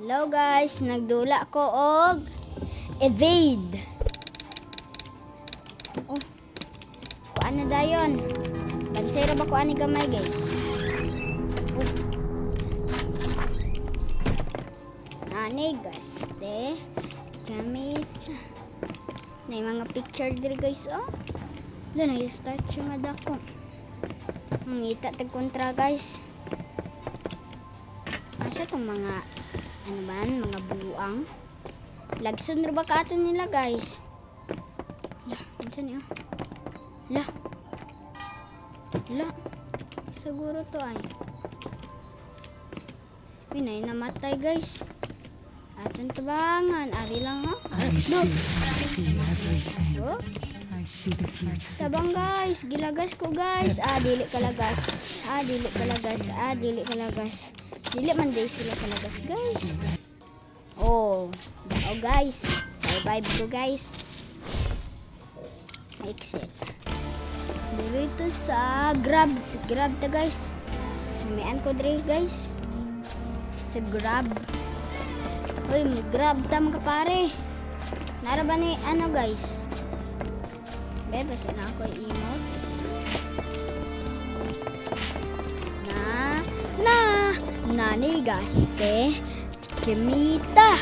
Hello guys, nagdula ko og evade. Oh. Kuan na dayon. Bansera ba kuan ni gamay guys? Oh. Nani gaste. Gamit. Nay mga picture diri guys oh. Doon ay start siya nga dako. Mangita tag kontra guys. Asa tong mga ano ba, mga buang. Lagson ra ba ka aton nila guys? Lah, unsa niyo? Lah. Lah. Siguro to ay. Pinay namatay guys. Aton tabangan, ari lang ha. No. So, tabang guys, gilagas ko guys. Dili kalagas. Dili kalagas. Dili kalagas. Dili man day sila kalagas guys. Oh guys, survive ko guys. Exit. Dito sa grab ta guys. Namian ko diri guys. Sa grab. Hoy, grab ta mga pare. Nara ba ni ano guys? Bebas na ako emote. Nani gaste Kimita.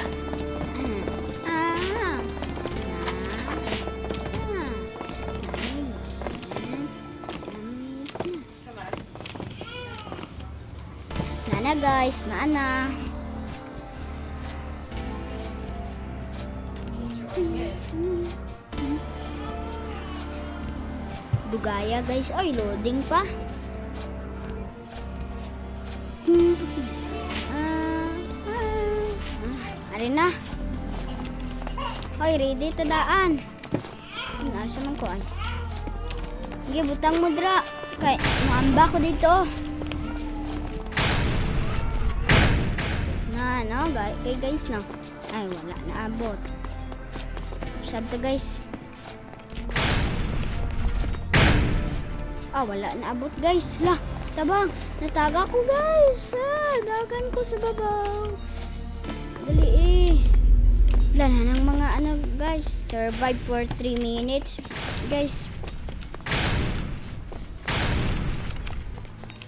Nana guys, nana. Dugaya guys, ay loading pa. Ari na. Hoy, ready ta daan. Nasa man ko ay. Sige, butang mo dra. Kay maamba ko dito. No, guys no. Ay, wala na abot. Sab to guys. Wala na abot guys. Lah, tabang. Nataga ko guys. Dagan ko sa babaw. Dali eh. Wala na ng mga ano guys. Survive for 3 minutes guys.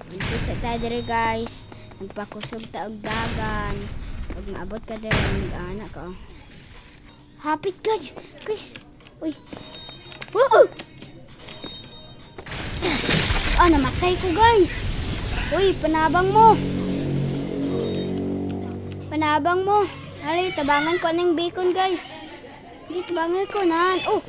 Dito sa tayo diri guys. Nagpakusog ta og dagan. Pag maabot ka diri ng anak ko. Hapit guys. Guys. Uy. Woo! Namatay ko guys. Uy, panabang mo. Panabang mo. Alay, tabangan ko ng bacon guys. Hindi, tabangan ko na. Oh.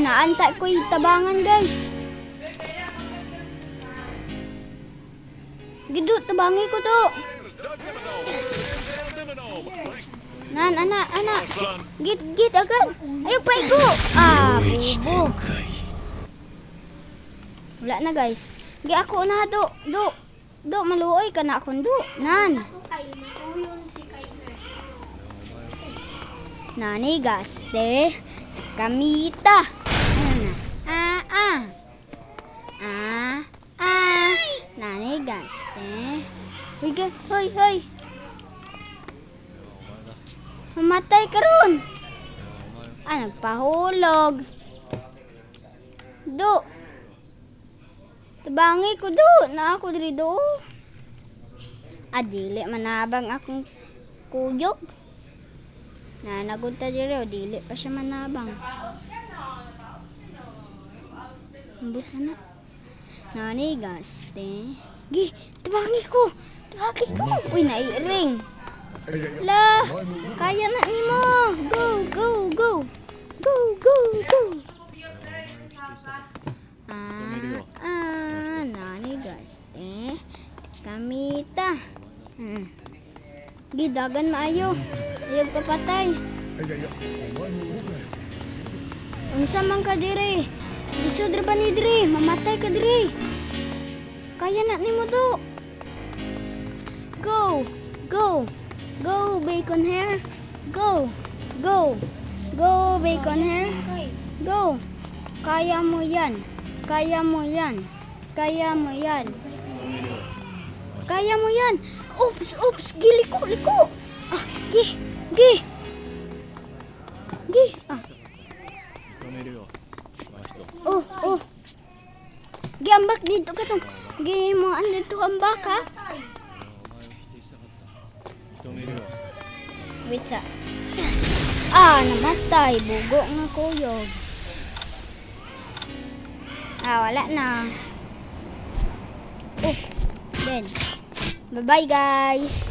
Naantay ko yung tabangan guys. Gido, tabangi ko to. Anak. Git agad. Ayok pa iko. Bubo. Wala na guys. Gi ako na do maluoy ka na akong do. Nani gaste. Kamita. Nani gaste. Hoy. Mamatay ka ron. Nagpahulog. Do. Tabangi ko do. Na ako diri do. Dili manabang akong kuyog. Nagod ta diri o dili pa siya manabang. Ambot na. Nani gaste. Gi, tabangi ko. Uy, nairing. La, kaya na nimo. Go. Nani gaste. Kamita. Gidagan maayo. Ayog papatay. Unsa man ka diri? Lisod ra ba ni diri? Mamatay ka diri. Kaya na nimo do. Go bacon hair. Go bacon hair. Go. Kaya mo yan. Kaya mo yan. Kaya mo yan. Kaya mo yan. Oops, oops. Liko, liko. Ah, gi. Gi. Gi. Ah. 認めるよこの人 Oh, oh. Giambak dito ka tong. Gi mo an dito ambak ha. お前を否定したかった認めるよ Wait sa. Ah, namatay. Bugo nga kuyog. Ah, wala na. Oh, then. Bye-bye guys.